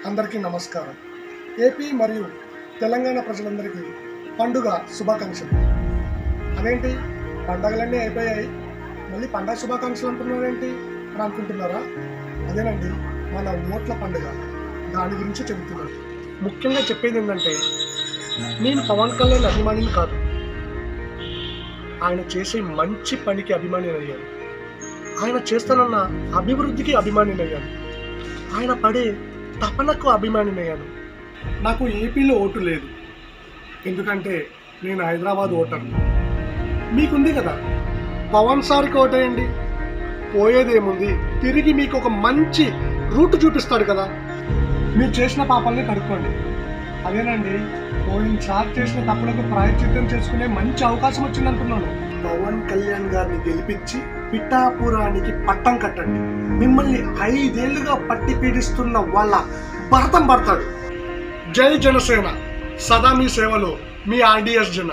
అందరికీ నమస్కారం. ఏపీ మరియు తెలంగాణ ప్రజలందరికీ పండుగ శుభాకాంక్షలు. అదేంటి పండగలన్నీ అయిపోయాయి, మళ్ళీ పండగ శుభాకాంక్షలు అంటున్నారేంటి అని అనుకుంటున్నారా? అదేనండి మన ఓట్ల పండుగ, దాని గురించి చెబుతున్నాను. ముఖ్యంగా చెప్పేది ఏంటంటే, నేను పవన్ కళ్యాణ్ అభిమానిని కాదు, ఆయన చేసే మంచి పనికి అభిమాని అయ్యాను. ఆయన చేస్తానన్న అభివృద్ధికి అభిమాని అయ్యాను. ఆయన పడే తపనకు అభిమానినయ్యాను. నాకు ఏపీలో ఓటు లేదు, ఎందుకంటే నేను హైదరాబాద్ ఓటర్ని. మీకుంది కదా, పవన్ సార్కి ఓటేయండి. పోయేదేముంది, తిరిగి మీకు ఒక మంచి రూట్ చూపిస్తాడు కదా. మీరు చేసిన పాపాలని కడుక్కోండి. అదేనండి, పోయినసారి చేసిన తప్పులకు ప్రాయశ్చిత్తం చేసుకునే మంచి అవకాశం వచ్చిందంటున్నాను. పవన్ కళ్యాణ్ గారిని గెలిపించి పిఠాపురానికి పట్టం కట్టండి. మిమ్మల్ని 5 ఏళ్లుగా పట్టి పీడిస్తున్న వాళ్ళ భరతం పడతాడు. జై జనసేన, సదా మీ సేవలో మీ RDS జన.